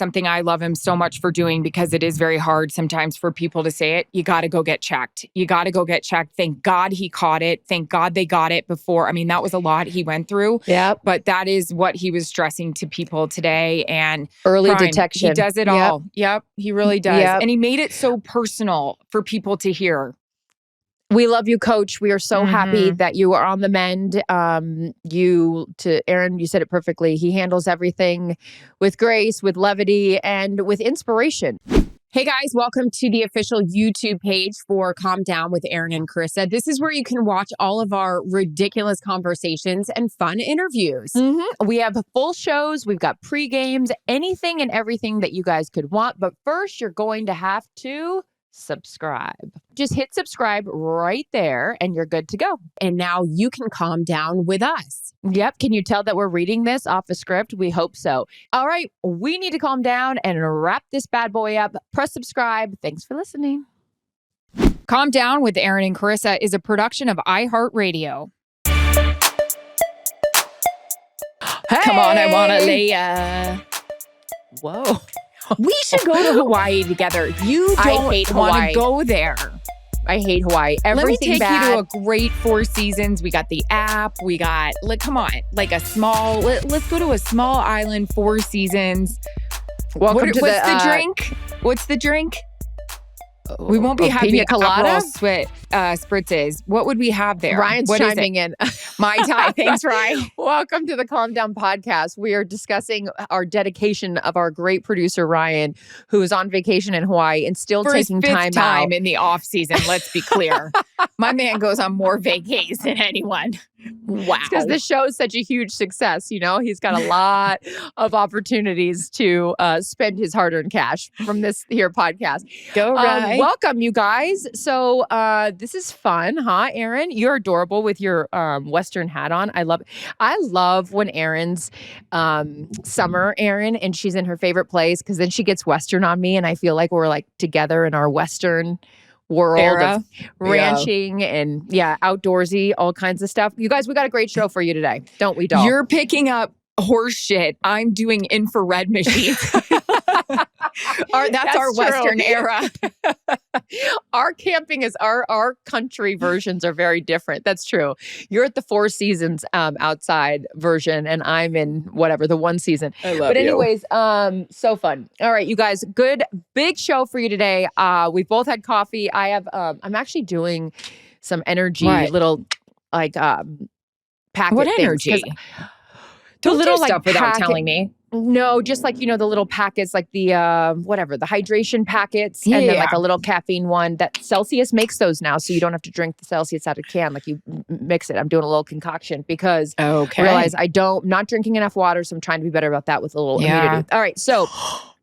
something I love him so much for doing, because it is very hard sometimes for people to say it. You got to go get checked. You got to go get checked. Thank God he caught it. Thank God they got it before. I mean, that was a lot he went through. Yeah. But that is what he was stressing to people today. And early detection. He does it all. Yep. He really does. Yep. And he made it so personal for people to hear. We love you, Coach. We are so happy that you are on the mend. To Erin, you said it perfectly. He handles everything with grace, with levity, and with inspiration. Hey guys, welcome to the official YouTube page for Calm Down with Erin and Charissa. This is where you can watch all of our ridiculous conversations and fun interviews. We have full shows. We've got pre-games, anything and everything that you guys could want. But first, you're going to have to subscribe. Just hit subscribe right there and you're good to go. And now you can calm down with us. Yep. Can you tell that we're reading this off a script? We hope so. All right. We need to calm down and wrap this bad boy up. Press subscribe. Thanks for listening. Calm Down with Erin and Charissa is a production of iHeartRadio. Hey! Come on, I want to lay ya. Whoa. We should go to Hawaii together. You don't want to go there. I hate Hawaii. Everything Let me take bad. you to a great Four Seasons. We got the app. We got, come on, like a small, let's go to a small island, Four Seasons. Welcome to what's the drink? What's the drink? We won't be having pina colada? spritzes. What would we have there? Ryan's chiming in. Mai Tai. Thanks, Ryan. Welcome to the Calm Down podcast. We are discussing our dedication of our great producer, Ryan, who is on vacation in Hawaii and still For taking his fifth time out. in the off season. Let's be clear. My man goes on more vacays than anyone. Wow. Because the show is such a huge success. You know, he's got a lot of opportunities to spend his hard-earned cash from this here podcast. Go right. Welcome, you guys. So this is fun, huh, Erin? You're adorable with your Western hat on. I love it. I love when Erin's summer, Erin, and she's in her favorite place, because then she gets Western on me, and I feel like we're like together in our Western world of ranching and outdoorsy, all kinds of stuff. You guys, we got a great show for you today, don't we, doll? You're picking up horse shit. I'm doing infrared machines. That's our true. Western era. Our camping is our country versions are very different. That's true. You're at the Four Seasons outside version, and I'm in whatever, the one season. I love But anyways, so fun. All right, you guys, good big show for you today. We've both had coffee. I have I'm actually doing some energy little packet What things, energy? The little do stuff without packet- telling me. No, just like, the little packets, like the, the hydration packets, and then like a little caffeine one that Celsius makes those now. So you don't have to drink the Celsius out of a can. Like you mix it. I'm doing a little concoction because I realize not drinking enough water. So I'm trying to be better about that with a little immunity. All right. So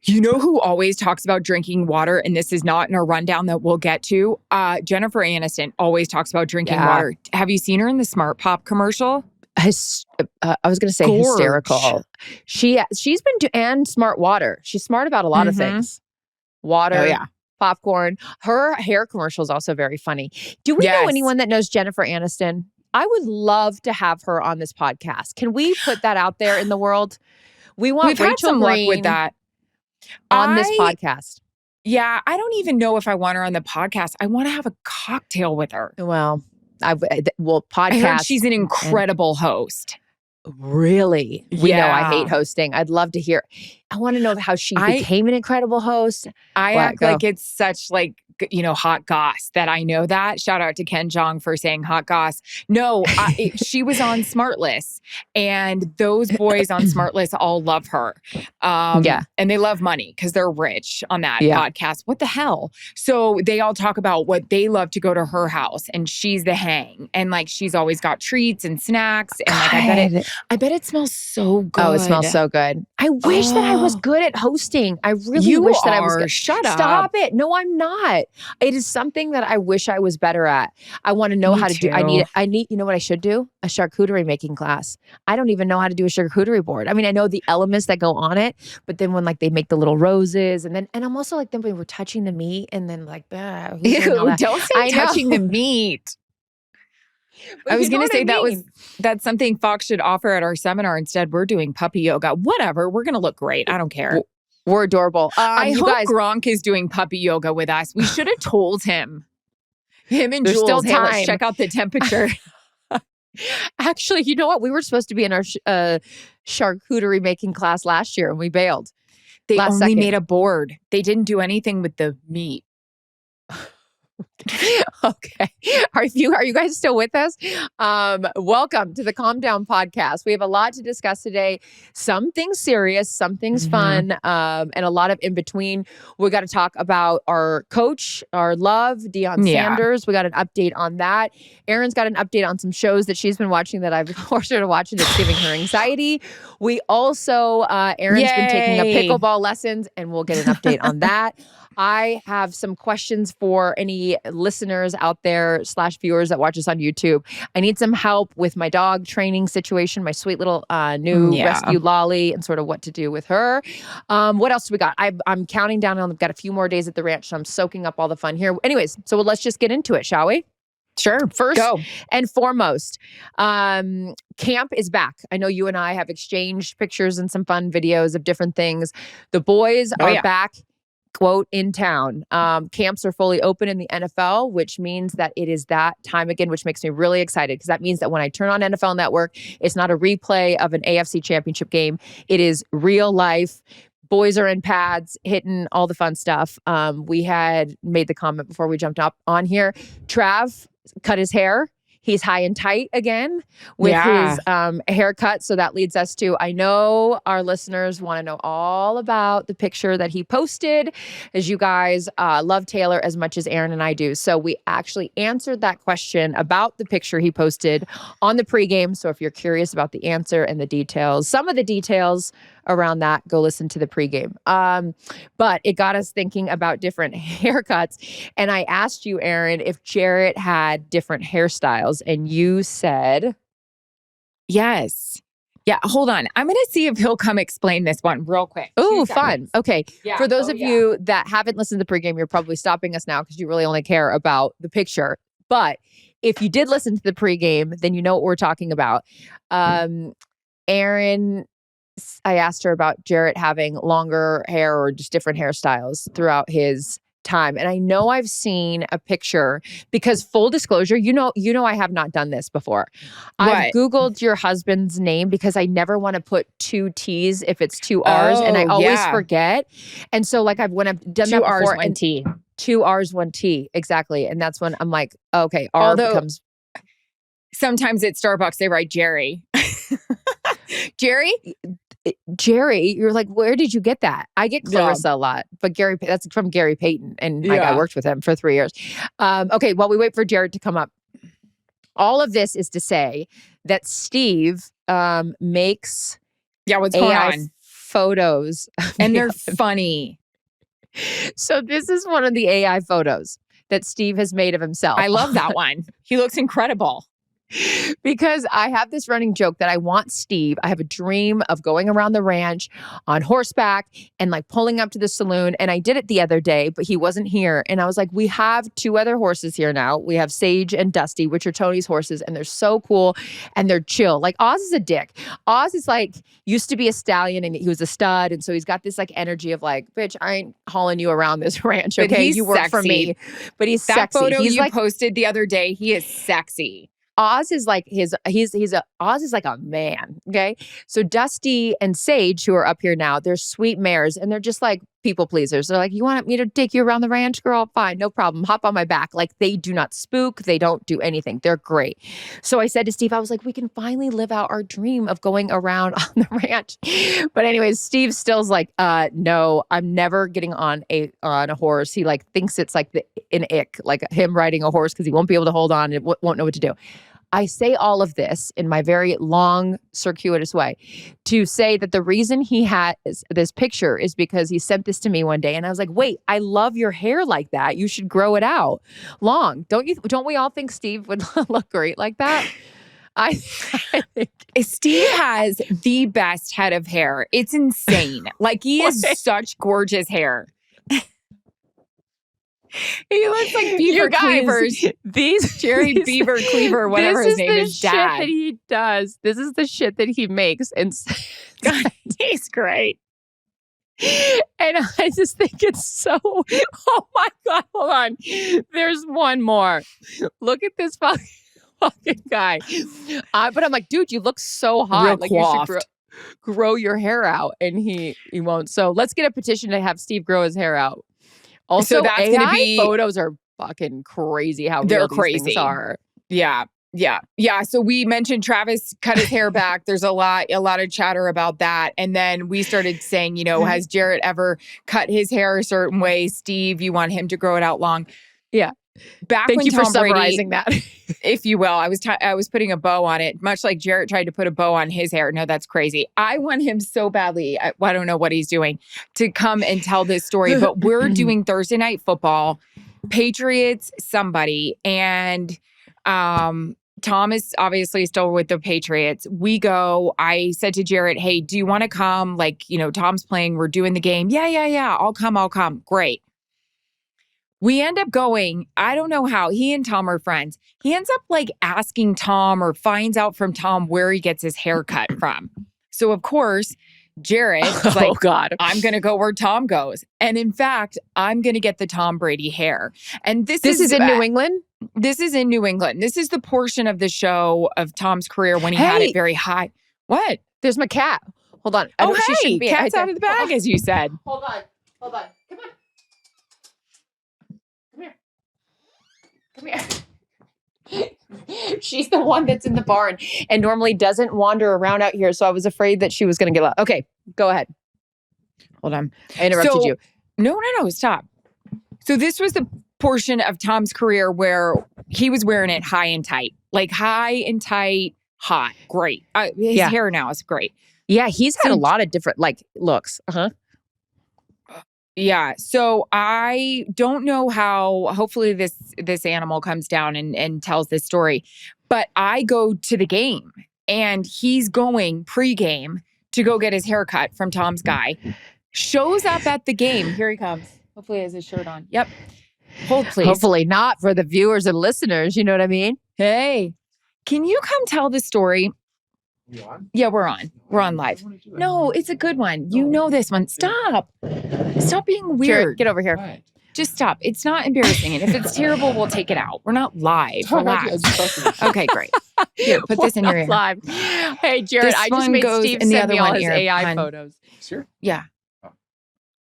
you know who always talks about drinking water, and this is not in a rundown that we'll get to? Jennifer Aniston always talks about drinking water. Have you seen her in the Smart Pop commercial? I was going to say hysterical. She's been and smart water. She's smart about a lot of things. Water, popcorn. Her hair commercial is also very funny. Do we know anyone that knows Jennifer Aniston? I would love to have her on this podcast. Can we put that out there in the world? We've Rachel had some Green luck with that on this podcast. Yeah, I don't even know if I want her on the podcast. I want to have a cocktail with her. Well, podcast. I heard she's an incredible host. Really? We know I hate hosting. I'd love to hear. I want to know how she became an incredible host. I act like it's such hot goss that I know that. Shout out to Ken Jeong for saying hot goss. No, she was on Smartless, and those boys on Smartless all love her. And they love money because they're rich on that podcast. What the hell? So they all talk about what they love to go to her house, and she's the hang, and she's always got treats and snacks, and I bet it smells so good. Oh, it smells so good. I wish that I was good at hosting. I really wish that I was good. Shut up. Stop it. No, I'm not. It is something that I wish I was better at. I want to know how to do. I need, you know what I should do? A charcuterie making class. I don't even know how to do a charcuterie board. I mean, I know the elements that go on it, but then when they make the little roses and I'm also then when we're touching the meat and then ew, don't say touching the meat. But I was going to say that's something Fox should offer at our seminar. Instead, we're doing puppy yoga. Whatever. We're going to look great. I don't care. We're adorable. I You hope guys, Gronk is doing puppy yoga with us. We should have told him. Him and There's Jules, still hey, let's time. check out the temperature. actually, you know what? We were supposed to be in our charcuterie making class last year and we bailed. They Last only second. made a board. They didn't do anything with the meat. Okay. Are you guys still with us? Welcome to the Calm Down podcast. We have a lot to discuss today. Some things serious, some things fun, and a lot of in between. We got to talk about our coach, our love, Deion Sanders. We got an update on that. Erin's got an update on some shows that she's been watching that I've forced her to watch and it's giving her anxiety. We also, Erin's been taking up pickleball lessons and we'll get an update on that. I have some questions for any listeners out there / viewers that watch us on YouTube. I need some help with my dog training situation, my sweet little new rescue Lolly, and sort of what to do with her. What else do we got? I'm counting down. I've got a few more days at the ranch, so I'm soaking up all the fun here. Anyways, so let's just get into it, shall we? Sure. First and foremost, camp is back. I know you and I have exchanged pictures and some fun videos of different things. The boys are back. Quote, in town. Camps are fully open in the NFL, which means that it is that time again, which makes me really excited because that means that when I turn on NFL Network, it's not a replay of an AFC championship game. It is real life. Boys are in pads, hitting all the fun stuff. We had made the comment before we jumped up on here. Trav cut his hair. He's high and tight again with his haircut. So that leads us to, I know our listeners want to know all about the picture that he posted, as you guys love Taylor as much as Erin and I do. So we actually answered that question about the picture he posted on the pregame. So if you're curious about the answer and the details, some of the details around that, go listen to the pregame. But it got us thinking about different haircuts. And I asked you, Erin, if Jarret had different hairstyles. And you said, yes. Yeah, hold on. I'm going to see if he'll come explain this one real quick. Oh, fun. Okay. Yeah. For those of you that haven't listened to the pregame, you're probably stopping us now because you really only care about the picture. But if you did listen to the pregame, then you know what we're talking about. Erin, I asked her about Jarret having longer hair or just different hairstyles throughout his time. And I know I've seen a picture because full disclosure, you know, I have not done this before. What? I've Googled your husband's name because I never want to put 2 T's if it's 2 R's and I always forget. And so like when I've done 2 that R's, before, 1 T. 2 R's, 1 T. Exactly. And that's when I'm like, okay, R becomes. Sometimes at Starbucks, they write Jerry. Jerry, you're like, where did you get that? I get Clarissa a lot, but that's from Gary Payton, and I worked with him for 3 years. Okay, while we wait for Jarret to come up, all of this is to say that Steve makes what's AI going on? Photos, And they're funny. So this is one of the AI photos that Steve has made of himself. I love that one. He looks incredible. Because I have this running joke that I want Steve. I have a dream of going around the ranch on horseback and like pulling up to the saloon. And I did it the other day, but he wasn't here. And I was like, we have 2 other horses here now. We have Sage and Dusty, which are Tony's horses. And they're so cool and they're chill. Like Oz is a dick. Oz is like, used to be a stallion and he was a stud. And so he's got this like energy of like, bitch, I ain't hauling you around this ranch. Okay. You work for me. But he's that sexy. Photo he's you like, posted the other day, he is sexy. Oz is like Oz is like a man. Okay. So Dusty and Sage, who are up here now, they're sweet mares and they're just like people pleasers. They're like, you want me to take you around the ranch, girl? Fine, no problem. Hop on my back. Like they do not spook. They don't do anything. They're great. So I said to Steve, I was like, we can finally live out our dream of going around on the ranch. But anyways, Steve still's like, no, I'm never getting on a horse. He like thinks it's like an ick, like him riding a horse because he won't be able to hold on and won't know what to do. I say all of this in my very long, circuitous way to say that the reason he has this picture is because he sent this to me one day. And I was like, wait, I love your hair like that. You should grow it out long. Don't we all think Steve would look great like that? I think Steve has the best head of hair. It's insane. Like he has such gorgeous hair. He looks like Beaver Cleaver's. Jerry Beaver Cleaver, whatever his name is, dad. This is the shit that he does. This is the shit that he makes. And God, he's great. And I just think it's so, oh my God, hold on. There's one more. Look at this fucking guy. But I'm like, dude, you look so hot. Real like coiffed. you should grow your hair out. And he won't. So let's get a petition to have Steve grow his hair out. Also, So that's AI gonna be- photos are fucking crazy how They're real these crazy. things are. Yeah. So we mentioned Travis cut his hair back. There's a lot of chatter about that. And then we started saying, has Jarret ever cut his hair a certain way? Steve, you want him to grow it out long? Yeah. Back Thank when you for Tom Brady, summarizing that. if you will, I was putting a bow on it, much like Jarret tried to put a bow on his hair. No, that's crazy. I want him so badly. I don't know what he's doing to come and tell this story, but we're doing Thursday Night Football, Patriots, somebody, and Tom is obviously still with the Patriots. We go, I said to Jarret, hey, do you want to come? Like, Tom's playing, we're doing the game. Yeah. I'll come. Great. We end up going, I don't know how, he and Tom are friends. He ends up like asking Tom or finds out from Tom where he gets his haircut from. So of course, Jarret is like, oh God, I'm going to go where Tom goes. And in fact, I'm going to get the Tom Brady hair. And this is in New England? This is in New England. This is the portion of the show of Tom's career when he had it very high. What? There's my cat. Hold on. She shouldn't be cat's out of the bag, as you said. Hold on. Come on. Come here. She's the one that's in the barn and normally doesn't wander around out here. So I was afraid that she was going to get lost. Okay, go ahead. Hold on. I interrupted you. No, stop. So this was the portion of Tom's career where he was wearing it high and tight. Like high and tight, hot. Great. His hair now is great. Yeah, he's had a lot of different looks. Uh-huh. Yeah. So I don't know how, hopefully this animal comes down and tells this story, but I go to the game and he's going pregame to go get his haircut from Tom's guy, shows up at the game. Here he comes. Hopefully he has his shirt on. Yep. Hold, please. Hopefully not for the viewers and listeners. You know what I mean? Hey, can you come tell the story? You on? Yeah, we're on. We're on live. No, it's a good one. You know this one. Stop. Stop being weird. Jarret, get over here. Right. Just stop. It's not embarrassing. And if it's terrible, we'll take it out. We're not live. Relax. Okay, great. Here, put this in your ear. Live. Hey, Jarret, This I just one made goes Steve in the send other me all one his ear. AI Hun. photos. Sure. Yeah.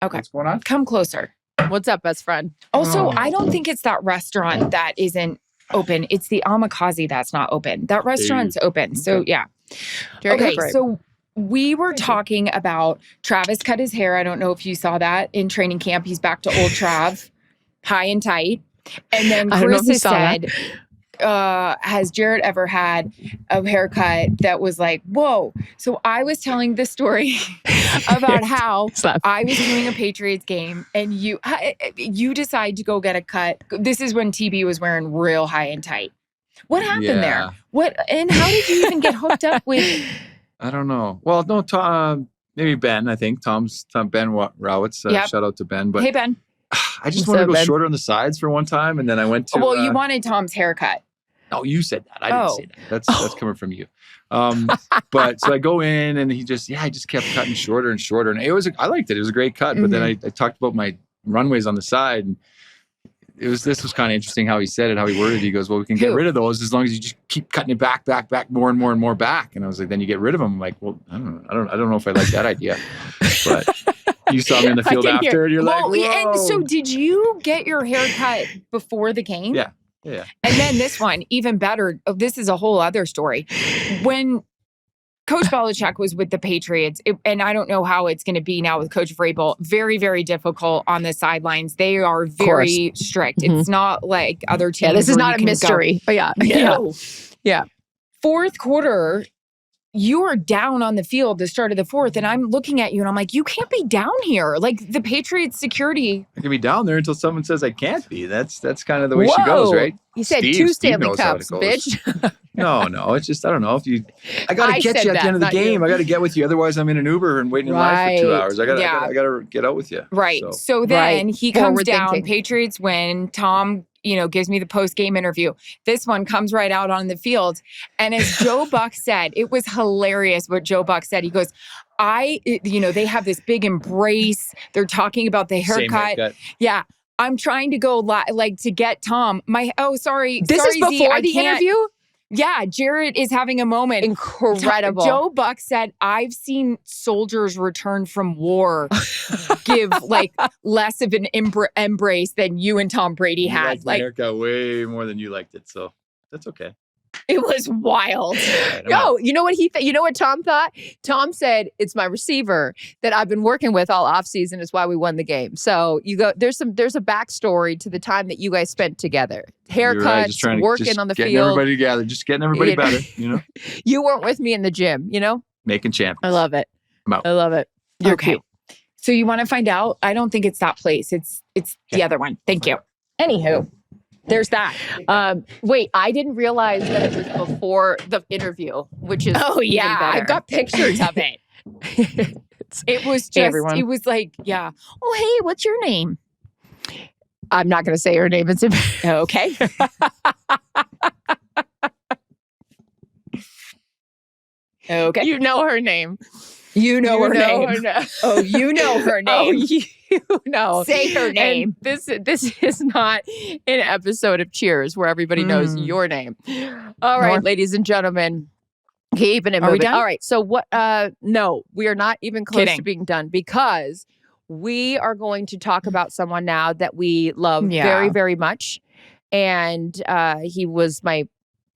Okay. What's going on? Come closer. What's up, best friend? Also, I don't think it's that restaurant that isn't open. It's the Amakazi that's not open. That restaurant's open. So, yeah. Jarret, Okay, go for it. so we were talking about Travis cut his hair. I don't know if you saw that in training camp. He's back to old Trav, high and tight. And then I don't know if you Charissa saw that. said, has Jarret ever had a haircut that was like, whoa? So I was telling the story about how Stop. I was doing a Patriots game and you decide to go get a cut. This is when TB was wearing real high and tight. What happened there? And how did you even get hooked up with? I don't know. Well, no, Tom, maybe Ben. I think Ben Rowitz. Yep. Shout out to Ben. But Hey, Ben. I just What's wanted up, to go Ben? shorter on the sides for one time, and then I went to. Well, you wanted Tom's haircut. No, you said that. I didn't Oh. say that. That's coming from you. But so I go in, and I just kept cutting shorter and shorter, and I liked it. It was a great cut. But then I talked about my runways on the side, and this was kind of interesting how he said it, how he worded it. He goes, well, we can get rid of those as long as you just keep cutting it back, more and more and more back. And I was like, then you get rid of them. I'm like, well, I don't know if I like that idea. But you saw me in the field after, and you're like, whoa. And so did you get your haircut before the game? Yeah. And then this one, even better. Oh, this is a whole other story. When Coach Belichick was with the Patriots, and I don't know how it's going to be now with Coach Vrabel, very, very difficult on the sidelines. They are very strict. Mhm. It's not like other teams. Yeah, this is where not you a can mystery. Oh, yeah. No. Yeah. Fourth quarter, you are down on the field the start of the fourth, and I'm looking at you and I'm like, you can't be down here. Like the Patriots security. I can be down there until someone says I can't be. That's kind of the way she goes, right? You said Steve 2 Stanley knows how it Cups, goes. bitch. No. It's just, I don't know. I got I to get said you at the that, end of the not you. game. I got to get with you. Otherwise, I'm in an Uber and waiting in line for 2 Right. hours. I got to get out with you. Right. So then he comes Forward down, thinking. Patriots win. Tom gives me the post-game interview. This one comes right out on the field. And as Joe Buck said, it was hilarious what Joe Buck said. He goes, they have this big embrace. They're talking about the haircut. Same haircut. Yeah. I'm trying to go to get Tom. Sorry. This is before the interview? Yeah, Jarret is having a moment. Incredible. Joe Buck said, I've seen soldiers return from war give less of an embrace than you and Tom Brady had. Liked my haircut way more than you liked it, so that's okay. It was wild. No, you know what you know what Tom thought? Tom said, it's my receiver that I've been working with all offseason is why we won the game. So there's a backstory to the time that you guys spent together. Haircuts, right, working on the getting field. Everybody together, just getting everybody better, You weren't with me in the gym, Making champions. I love it. I love it. You're okay. cute. So you want to find out? I don't think it's that place. It's the other one. Thank you. Anywho. There's that. Wait, I didn't realize that it was before the interview, which is even better. I've got pictures of it. It was just, everyone. It was like, yeah. Oh, hey, what's your name? I'm not going to say her name. It's okay. Okay. You know her name. You know her name. Oh, you know her name. Oh, you know. Say her name. And this is not an episode of Cheers where everybody knows your name. All right, ladies and gentlemen. Keeping it moving. Are we done? All right. So what? No, we are not even close Kidding. to being done because we are going to talk about someone now that we love very, very much. And he was my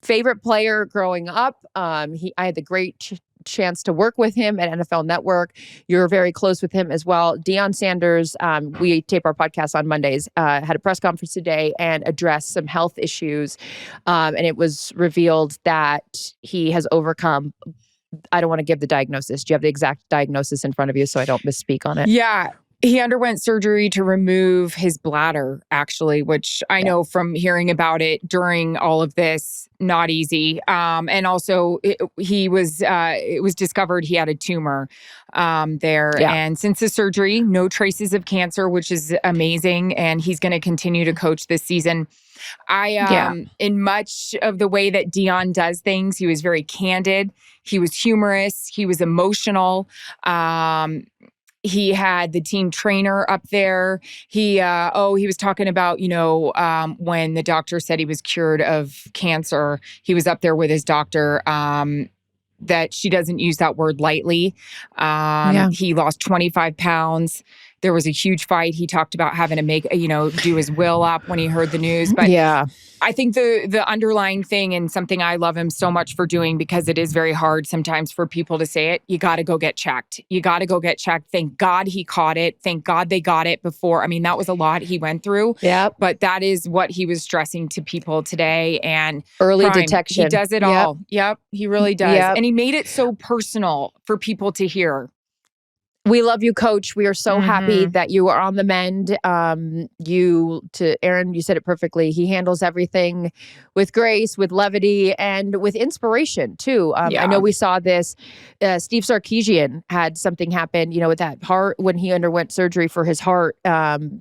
favorite player growing up. I had the great chance to work with him at NFL Network. You're very close with him as well. Deion Sanders, we tape our podcast on Mondays, had a press conference today and addressed some health issues. And it was revealed that he has overcome, I don't want to give the diagnosis. Do you have the exact diagnosis in front of you so I don't misspeak on it? Yeah. He underwent surgery to remove his bladder, actually, which I know from hearing about it during all of this, not easy. And also, it was discovered he had a tumor there. Yeah. And since the surgery, no traces of cancer, which is amazing. And he's going to continue to coach this season. In much of the way that Deion does things, he was very candid. He was humorous. He was emotional. He had the team trainer up there. He was talking about, when the doctor said he was cured of cancer, he was up there with his doctor, that she doesn't use that word lightly. He lost 25 pounds. There was a huge fight. He talked about having to do his will up when he heard the news. But I think the underlying thing, and something I love him so much for doing, because it is very hard sometimes for people to say it, you got to go get checked. You got to go get checked. Thank God he caught it. Thank God they got it before. I mean, that was a lot he went through. Yeah. But that is what he was stressing to people today. And early detection. He does it all. Yep. He really does. Yep. And he made it so personal for people to hear. We love you, Coach. We are so happy that you are on the mend. Erin, you said it perfectly. He handles everything with grace, with levity, and with inspiration, too. I know we saw this. Steve Sarkisian had something happen, with that heart when he underwent surgery for his heart.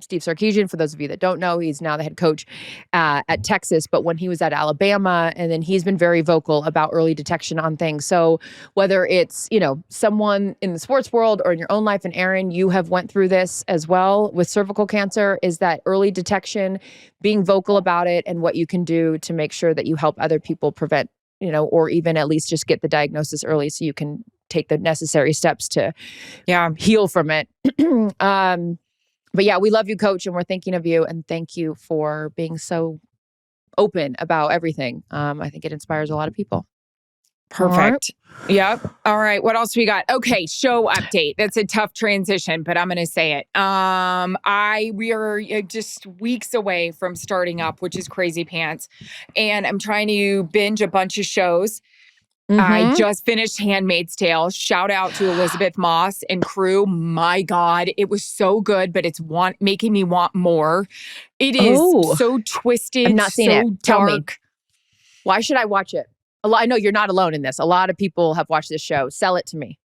Steve Sarkisian, for those of you that don't know, he's now the head coach at Texas. But when he was at Alabama, and then he's been very vocal about early detection on things. So whether it's, someone in the sports world or in your own life, and Erin, you have went through this as well with cervical cancer, is that early detection, being vocal about it, and what you can do to make sure that you help other people prevent, or even at least just get the diagnosis early so you can take the necessary steps to heal from it. But yeah, we love you, Coach, and we're thinking of you, and thank you for being so open about everything. I think it inspires a lot of people. Perfect. Yep. All right. What else we got? Okay. Show update. That's a tough transition, but I'm going to say it. We are just weeks away from starting up, which is crazy pants. And I'm trying to binge a bunch of shows. I just finished Handmaid's Tale. Shout out to Elizabeth Moss and crew. My God, it was so good, but it's making me want more. It is so twisted, I've not seen it. Tell me. Why should I watch it? I know you're not alone in this. A lot of people have watched this show. Sell it to me.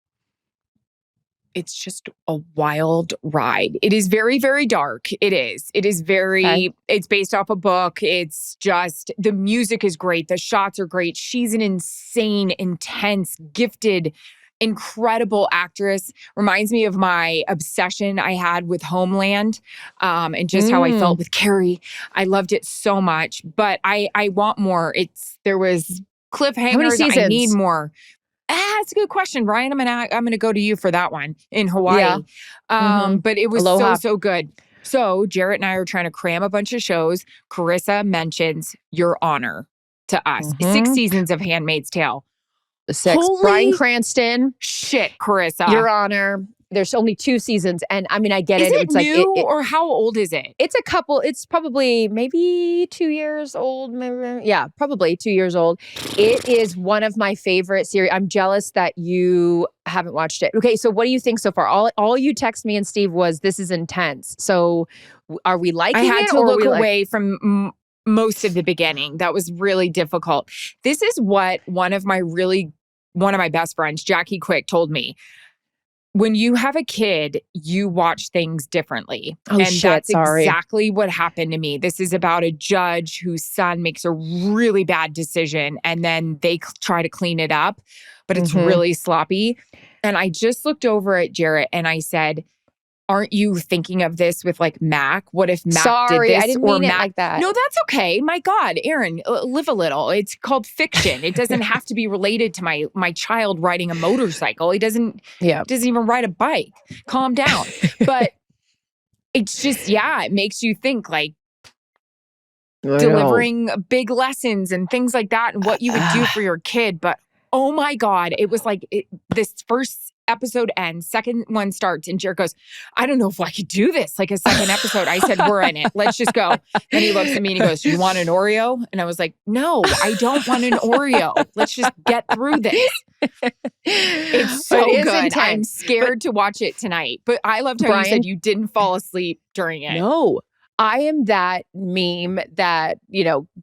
it's just a wild ride. It is very, very dark. It is. It is very, it's based off a book. It's just, the music is great. The shots are great. She's an insane, intense, gifted, incredible actress. Reminds me of my obsession I had with Homeland, and just how I felt with Carrie. I loved it so much, but I want more. There was cliffhangers. How many seasons? I need more. That's a good question, Ryan. I'm gonna go to you for that one in Hawaii. Yeah. But it was Aloha. so good. So Jarret and I are trying to cram a bunch of shows. Charissa mentions Your Honor to us. 6 seasons of Handmaid's Tale. 6. Holy Bryan Cranston. Shit, Charissa. Your Honor. There's only 2 seasons. And I mean, I get Is it. it It's new like, or how old is it? it's a couple, it's probably maybe 2 years old. Maybe, yeah, probably 2 years old. It is one of my favorite series. I'm jealous that you haven't watched it. Okay, so what do you think so far? All you text me and Steve was, this is intense. So are we liking it? I had to or are look we away from most of the beginning. That was really difficult. This is what one of my best friends, Jackie Quick, told me. When you have a kid, you watch things differently. Oh, and shit, that's sorry. exactly what happened to me. This is about a judge whose son makes a really bad decision and then they try to clean it up, but it's really sloppy. And I just looked over at Jarret and I said, aren't you thinking of this with like Mac? What if Mac did this? I didn't or mean Mac? it like that. No, that's okay. My God, Erin, live a little. It's called fiction. It doesn't have to be related to my child riding a motorcycle. He doesn't even ride a bike. Calm down. But it's just, it makes you think like delivering big lessons and things like that and what you would do for your kid. But oh my God, it was like this first episode ends, second one starts, and Jarret goes, I don't know if I could do this, like a second episode. I said, we're in it. Let's just go. Then he looks at me and he goes, you want an Oreo? And I was like, no, I don't want an Oreo. Let's just get through this. It's so good. Intense. I'm scared to watch it tonight. But I loved how you said you didn't fall asleep during it. No. I am that meme that,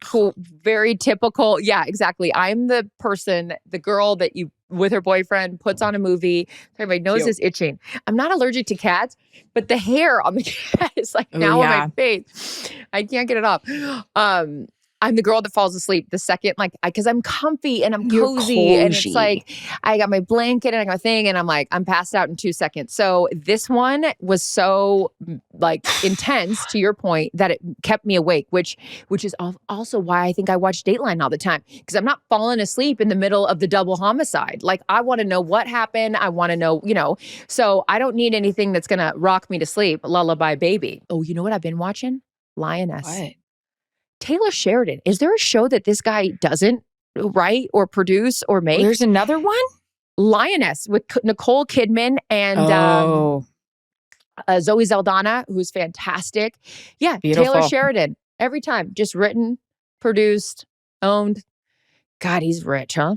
cool, very typical. Yeah, exactly. I'm the person, the girl that you, with her boyfriend, puts on a movie. Sorry, my nose is itching. I'm not allergic to cats, but the hair on the cat is like on my face. I can't get it off. I'm the girl that falls asleep the second, because I'm comfy and I'm cozy. And it's like, I got my blanket and I got my thing and I'm passed out in 2 seconds. So this one was so intense, to your point, that it kept me awake, which is also why I think I watch Dateline all the time, because I'm not falling asleep in the middle of the double homicide. Like, I want to know what happened. I want to know, so I don't need anything that's going to rock me to sleep. Lullaby Baby. Oh, you know what I've been watching? Lioness. What? Taylor Sheridan. Is there a show that this guy doesn't write or produce or make? There's another one? Lioness with Nicole Kidman and Zoe Saldana, who's fantastic. Yeah, beautiful. Taylor Sheridan. Every time. Just written, produced, owned. God, he's rich, huh?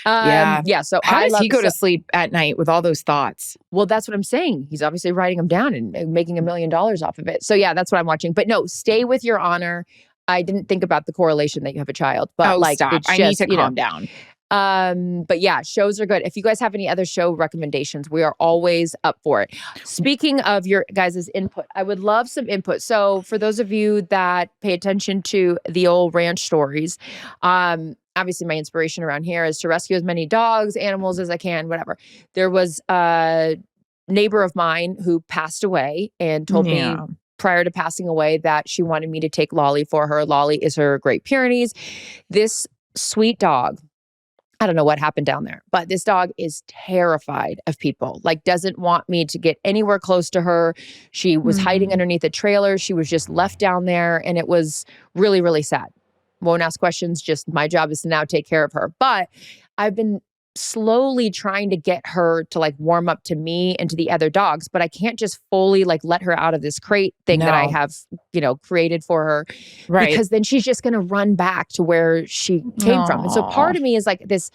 Yeah. So how does he go to sleep at night with all those thoughts? Well, that's what I'm saying. He's obviously writing them down and making $1 million off of it. So yeah, that's what I'm watching. But no, stay with Your Honor. I didn't think about the correlation that you have a child, but stop. It's I need to calm down. But yeah, shows are good. If you guys have any other show recommendations, we are always up for it. Speaking of your guys' input, I would love some input. So for those of you that pay attention to the old ranch stories, obviously my inspiration around here is to rescue as many dogs, animals as I can, whatever. There was a neighbor of mine who passed away and told me prior to passing away that she wanted me to take Lolly for her. Lolly is her Great Pyrenees. This sweet dog, I don't know what happened down there, but this dog is terrified of people, doesn't want me to get anywhere close to her. She was hiding underneath a trailer. She was just left down there, and it was really, really sad. Won't ask questions. Just my job is to now take care of her. But I've been slowly trying to get her to warm up to me and to the other dogs, but I can't just fully let her out of this crate thing that I have, created for her. Right. Because then she's just going to run back to where she came from. And so part of me is this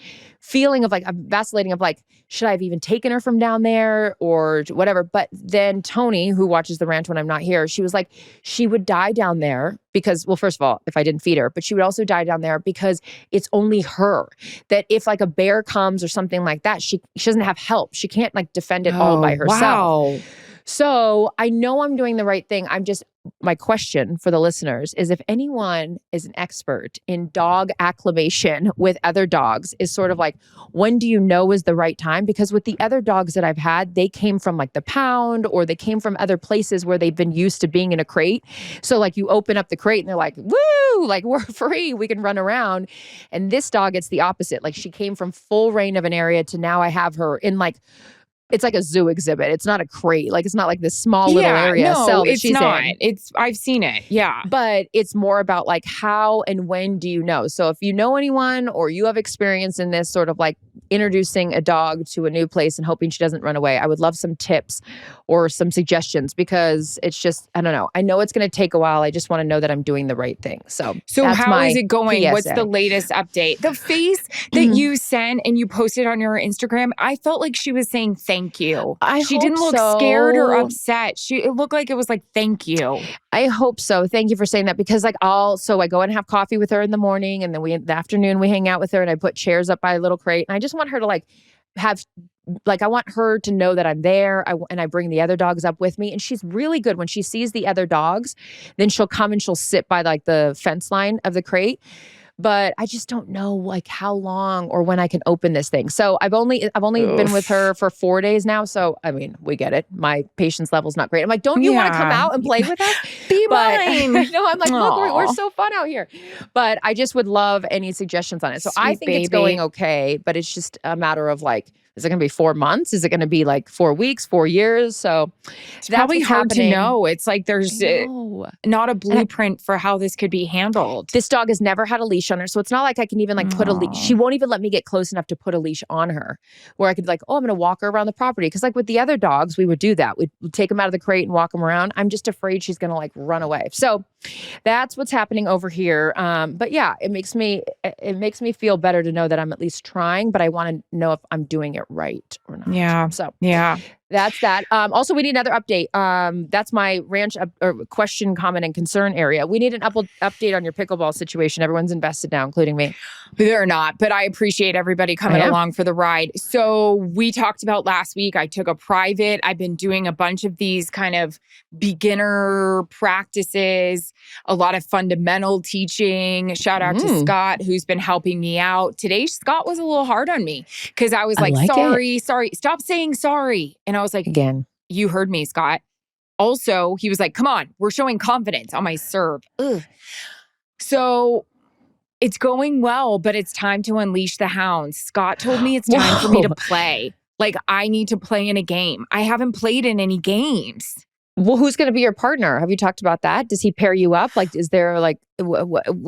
feeling of like, I'm vacillating of like, should I have even taken her from down there or whatever? But then Tony, who watches the ranch when I'm not here, she was like, she would die down there because, well, first of all, if I didn't feed her, but she would also die down there because it's only her. That if like a bear comes or something like that, she doesn't have help. She can't like defend it all by herself. Wow. So I know I'm doing the right thing. My question for the listeners is if anyone is an expert in dog acclimation with other dogs is sort of like, when do you know is the right time? Because with the other dogs that I've had, they came from like the pound or they came from other places where they've been used to being in a crate. So like you open up the crate and they're like, woo, like we're free, we can run around. And this dog, it's the opposite. Like she came from full reign of an area to now I have her in like, it's like a zoo exhibit. It's not a crate. Like it's not like this small little area cell that she's not. in. I've seen it. Yeah. But it's more about like how and when do you know? So if you know anyone or you have experience in this sort of like introducing a dog to a new place and hoping she doesn't run away, I would love some tips or some suggestions because it's just, I don't know. I know it's going to take a while. I just want to know that I'm doing the right thing. So how is it going? PSA. What's the latest update? The face that you sent and you posted on your Instagram, I felt like she was saying thank you. She didn't look scared or upset. It looked like it was like, thank you. I hope so. Thank you for saying that because like so I go and have coffee with her in the morning and then the afternoon we hang out with her and I put chairs up by a little crate and I just want her to like have like I want her to know that I'm there and I bring the other dogs up with me and she's really good when she sees the other dogs then she'll come and she'll sit by like the fence line of the crate. But I just don't know like how long or when I can open this thing. So I've only been with her for 4 days now. So I mean, we get it. My patience level's not great. I'm like, don't you want to come out and play with us? Be mine. No, I'm like, look, we're so fun out here. But I just would love any suggestions on it. So I think it's going okay, but it's just a matter of like, is it going to be 4 months? Is it going to be like 4 weeks, 4 years? So it's probably hard to know. It's like there's not a blueprint for how this could be handled. This dog has never had a leash on her. So it's not like I can even like put a leash. She won't even let me get close enough to put a leash on her where I could like, I'm going to walk her around the property. Because like with the other dogs, we would do that. We'd take them out of the crate and walk them around. I'm just afraid she's going to like run away. So that's what's happening over here. But yeah, it makes me feel better to know that I'm at least trying, but I want to know if I'm doing it right or not. Yeah. So yeah. That's that. Also, we need another update. That's my ranch question, comment, and concern area. We need an update on your pickleball situation. Everyone's invested now, including me. They're not, but I appreciate everybody coming along for the ride. So we talked about last week, I took a private. I've been doing a bunch of these kind of beginner practices, a lot of fundamental teaching. Shout out to Scott, who's been helping me out. Today, Scott was a little hard on me because I was like sorry, stop saying sorry. And I was like, again, you heard me, Scott. Also, he was like, come on, we're showing confidence on my serve. Ugh. So it's going well, but it's time to unleash the hounds. Scott told me it's time for me to play. Like I need to play in a game. I haven't played in any games. Well, who's going to be your partner? Have you talked about that? Does he pair you up? Like, is there like,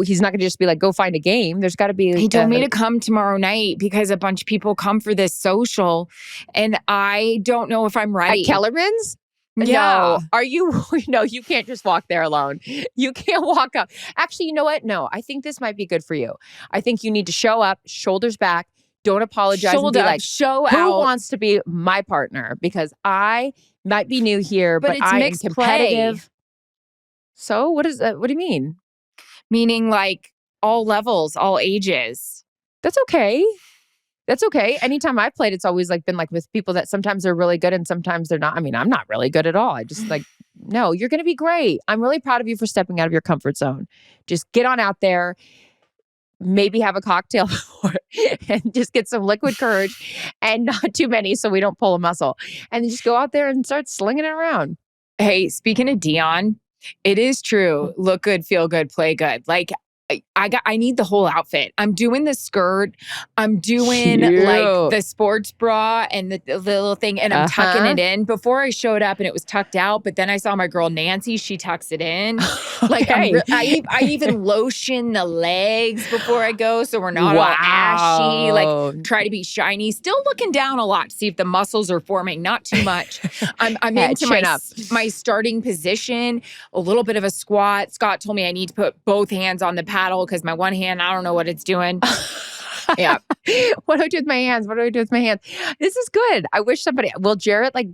he's not going to just be like, go find a game. There's got to be. He told me to come tomorrow night because a bunch of people come for this social and I don't know if I'm right. At Kellerman's? Yeah. No. Are you? No, you can't just walk there alone. You can't walk up. Actually, you know what? No, I think this might be good for you. I think you need to show up, shoulders back. Don't apologize and be like, show who out. wants to be my partner? Because I might be new here, but I am competitive. Play. So what is that? What do you mean? Meaning like all levels, all ages. That's okay. That's okay. Anytime I've played, it's always like been like with people that sometimes they're really good and sometimes they're not. I mean, I'm not really good at all. I just like, no, you're going to be great. I'm really proud of you for stepping out of your comfort zone. Just get on out there. Maybe have a cocktail before and just get some liquid courage and not too many so we don't pull a muscle. And then just go out there and start slinging it around. Hey, speaking of Deion, it is true. Look good, feel good, play good. Like I need the whole outfit. I'm doing the skirt. I'm doing like the sports bra and the little thing and I'm tucking it in. Before I showed up and it was tucked out, but then I saw my girl Nancy, she tucks it in. Like I even lotion the legs before I go so we're not all ashy. Like try to be shiny. Still looking down a lot to see if the muscles are forming. Not too much. I'm into my starting position, a little bit of a squat. Scott told me I need to put both hands on the paddle because my one hand, I don't know what it's doing. Yeah. What do I do with my hands? What do I do with my hands? This is good. I wish somebody, will Jarret, like,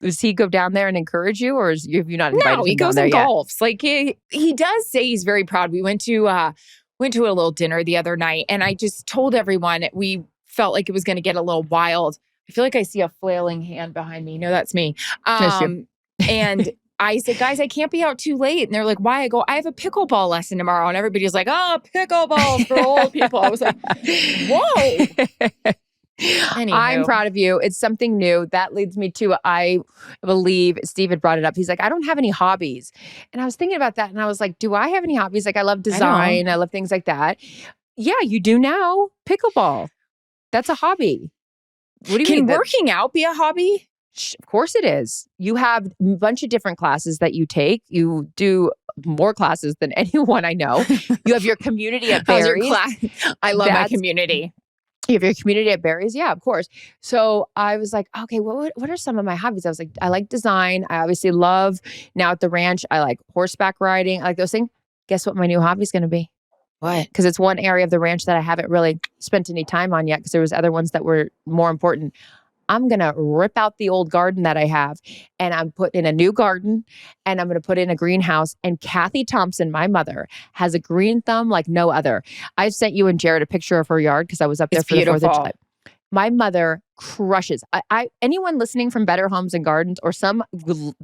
does he go down there and encourage you, or have you not invited No, him he down goes there and yet? golfs. Like he does say he's very proud. We went to a little dinner the other night, and I just told everyone we felt like it was going to get a little wild. I feel like I see a flailing hand behind me. No, that's me. That's you. And I said, guys, I can't be out too late. And they're like, why? I go, I have a pickleball lesson tomorrow. And everybody's like, oh, pickleball for old people. I was like, whoa. Anywho. I'm proud of you. It's something new. That leads me to, I believe Steve had brought it up. He's like, I don't have any hobbies. And I was thinking about that. And I was like, do I have any hobbies? Like, I love design. I love things like that. Yeah, you do now. Pickleball. That's a hobby. What do you mean? Can working out be a hobby? Of course it is. You have a bunch of different classes that you take. You do more classes than anyone I know. You have your community at How's your Barry's. class? I love my community. You have your community at Barry's? Yeah, of course. So I was like, okay, what are some of my hobbies? I was like, I like design. I obviously love, now at the ranch, I like horseback riding. I like those things. Guess what my new hobby is going to be? What? Because it's one area of the ranch that I haven't really spent any time on yet because there was other ones that were more important. I'm going to rip out the old garden that I have and I'm putting in a new garden and I'm going to put in a greenhouse. And Kathy Thompson, my mother, has a green thumb like no other. I sent you and Jarret a picture of her yard because I was up there for the 4th of July. My mother crushes. Anyone listening from Better Homes and Gardens or some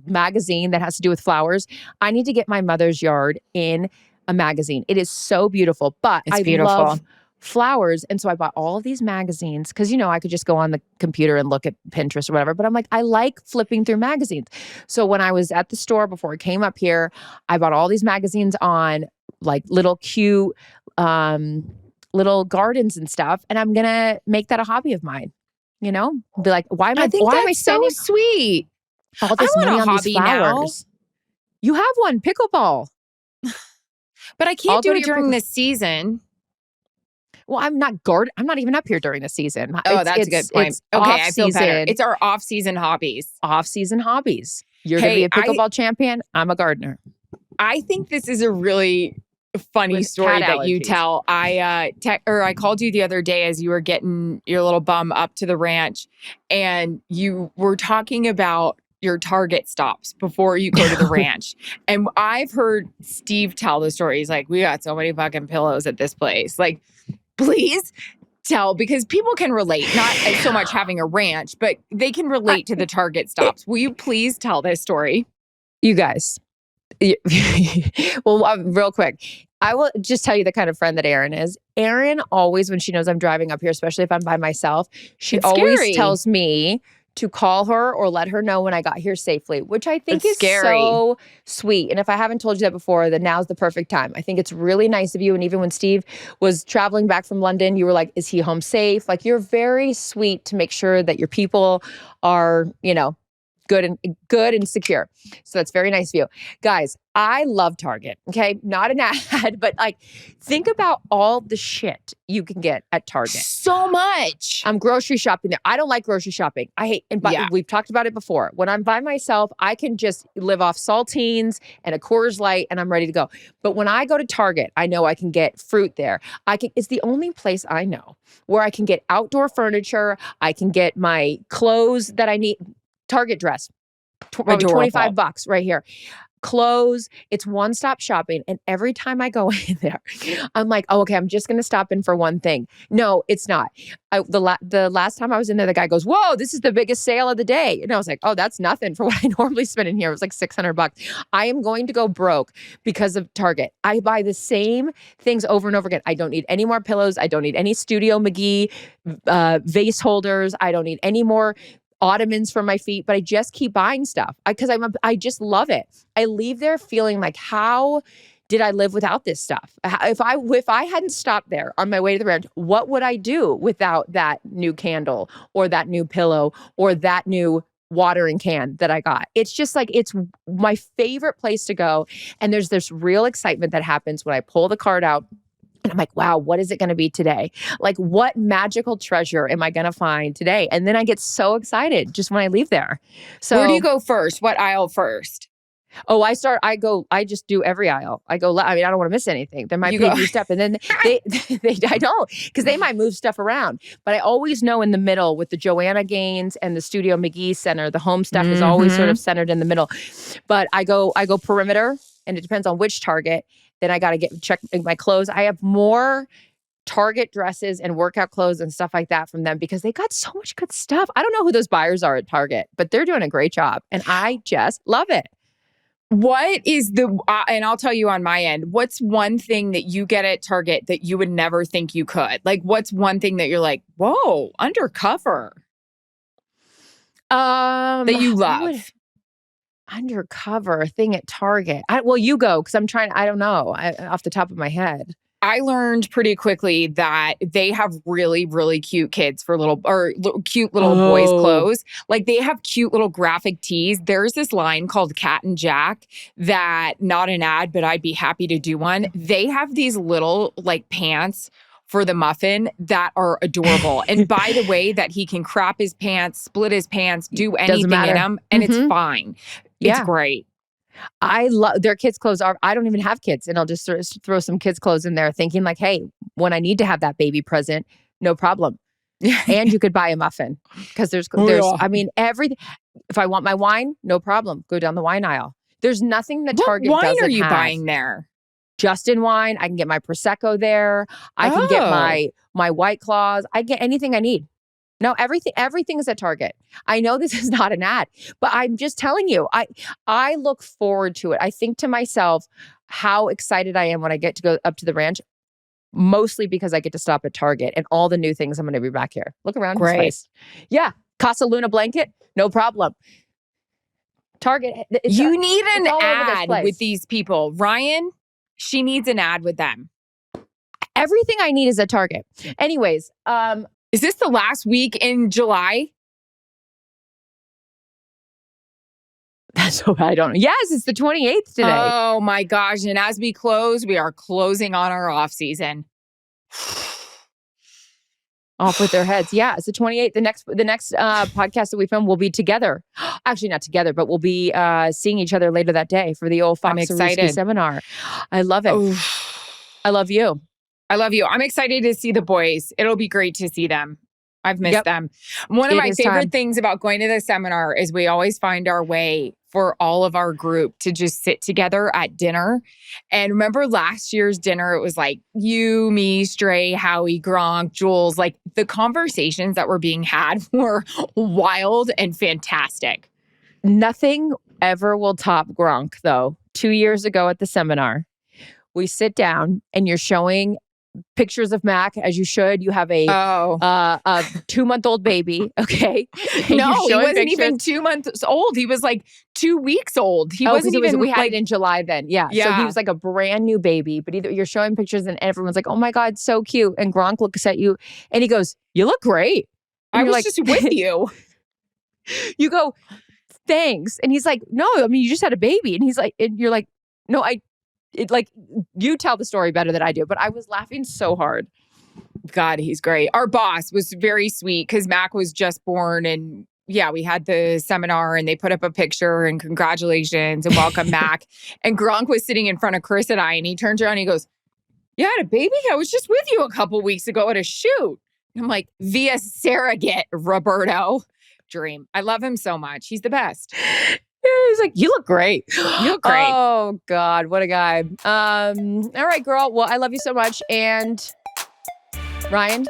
magazine that has to do with flowers, I need to get my mother's yard in a magazine. It is so beautiful, but I love flowers. And so I bought all of these magazines because, I could just go on the computer and look at Pinterest or whatever. But I'm like, I like flipping through magazines. So when I was at the store before I came up here, I bought all these magazines on like little cute little gardens and stuff. And I'm going to make that a hobby of mine. Be like, why am I spending so sweet. All this money on these flowers? Now. You have one, pickleball. But I can't do it during this season. Well, I'm not even up here during the season. Oh, that's a good point. Okay, I feel better. It's our off-season hobbies. Off-season hobbies. You're going to be a pickleball champion. I'm a gardener. I think this is a really funny story that you tell. I called you the other day as you were getting your little bum up to the ranch, and you were talking about your Target stops before you go to the ranch. And I've heard Steve tell the story. He's like, we got so many fucking pillows at this place. Like, please tell, because people can relate, not so much having a ranch, but they can relate to the Target stops. Will you please tell this story? You guys. Well, real quick, I will just tell you the kind of friend that Erin is. Erin always, when she knows I'm driving up here, especially if I'm by myself, she always tells me to call her or let her know when I got here safely, which I think is so sweet. And if I haven't told you that before, then now's the perfect time. I think it's really nice of you. And even when Steve was traveling back from London, you were like, is he home safe? Like, you're very sweet to make sure that your people are, good and secure. So that's very nice of you. Guys, I love Target. Okay. Not an ad, but like, think about all the shit you can get at Target. So much. I'm grocery shopping there. I don't like grocery shopping. I hate, we've talked about it before. When I'm by myself, I can just live off saltines and a Coors Light and I'm ready to go. But when I go to Target, I know I can get fruit there. It's the only place I know where I can get outdoor furniture. I can get my clothes that I need. Target dress, $25 right here. Clothes, it's one-stop shopping. And every time I go in there, I'm like, oh, okay, I'm just going to stop in for one thing. No, it's not. The last time I was in there, the guy goes, whoa, this is the biggest sale of the day. And I was like, oh, that's nothing for what I normally spend in here. It was like $600. I am going to go broke because of Target. I buy the same things over and over again. I don't need any more pillows. I don't need any Studio McGee vase holders. I don't need any more ottomans for my feet, but I just keep buying stuff because I just love it. I leave there feeling like, how did I live without this stuff? If I hadn't stopped there on my way to the ranch, what would I do without that new candle or that new pillow or that new watering can that I got? It's just like, it's my favorite place to go. And there's this real excitement that happens when I pull the card out. And I'm like, wow, what is it going to be today? Like, what magical treasure am I going to find today? And then I get so excited just when I leave there. So where do you go first? What aisle first? Oh, I just do every aisle. I don't want to miss anything. There might be a new step. And then I don't, because they might move stuff around. But I always know in the middle with the Joanna Gaines and the Studio McGee Center, the home stuff is always sort of centered in the middle. But I go perimeter, and it depends on which Target. Then I got to check my clothes. I have more Target dresses and workout clothes and stuff like that from them because they got so much good stuff. I don't know who those buyers are at Target, but they're doing a great job. And I just love it. What is and I'll tell you on my end, what's one thing that you get at Target that you would never think you could? Like, what's one thing that you're like, whoa, undercover? That you love? Undercover thing at Target. You go, because I don't know off the top of my head. I learned pretty quickly that they have really, really cute kids for cute little boys' clothes. Like they have cute little graphic tees. There's this line called Cat and Jack that, not an ad, but I'd be happy to do one. They have these little like pants for the muffin that are adorable. And by the way, that he can crop his pants, split his pants, do anything in them, and it's fine. It's great. I love their kids' clothes. I don't even have kids, and I'll just sort of throw some kids' clothes in there, thinking like, "Hey, when I need to have that baby present, no problem." And you could buy a muffin because there's everything. If I want my wine, no problem. Go down the wine aisle. There's nothing that Target doesn't have. What wine are you buying there? Justin wine. I can get my Prosecco there. I can get my White Claws. I get anything I need. No, everything is at Target. I know this is not an ad, but I'm just telling you, I look forward to it. I think to myself how excited I am when I get to go up to the ranch, mostly because I get to stop at Target and all the new things I'm going to be back here. Look around this place. Yeah. Casa Luna blanket, no problem. Target. You need an ad with these people. Ryan, she needs an ad with them. Everything I need is at Target. Anyways, is this the last week in July? That's what I don't know. Yes, it's the 28th today. Oh my gosh. And as we close, we are closing on our off season. Off with their heads. Yeah, it's the 28th. The next podcast that we film will be together. Actually, not together, but we'll be seeing each other later that day for the old Fox seminar. I love it. Oof. I love you. I love you. I'm excited to see the boys. It'll be great to see them. I've missed them. One of my favorite things about going to the seminar is we always find our way for all of our group to just sit together at dinner. And remember last year's dinner, it was like you, me, Stray, Howie, Gronk, Jules. Like the conversations that were being had were wild and fantastic. Nothing ever will top Gronk, though. 2 years ago at the seminar, we sit down and you're showing pictures of Mac, as you should. You have a 2-month-old baby, okay? No, he wasn't even 2 months old. He was like 2 weeks old. He wasn't even. We had it in July then. Yeah. So he was like a brand new baby. But you're showing pictures and everyone's like, "Oh my God, so cute!" And Gronk looks at you and he goes, "You look great." And I was just with you. You go, "Thanks," and he's like, "No, I mean you just had a baby," and he's like, and you're like, "No, you tell the story better than I do," but I was laughing so hard. God, he's great. Our boss was very sweet because Mac was just born, and we had the seminar and they put up a picture and congratulations and welcome Mac. And Gronk was sitting in front of Chris and I, and he turns around and he goes, "You had a baby? I was just with you a couple weeks ago at a shoot." And I'm like, "Via surrogate, Roberto." Dream. I love him so much. He's the best. He's like, "You look great." You look great. Oh God, what a guy. All right, girl. Well, I love you so much. And Ryan,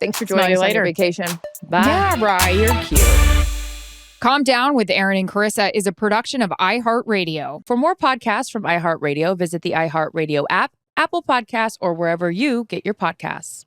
thanks for joining us on your vacation. Bye. Yeah, Ryan, you're cute. Calm Down with Erin and Charissa is a production of iHeartRadio. For more podcasts from iHeartRadio, visit the iHeartRadio app, Apple Podcasts, or wherever you get your podcasts.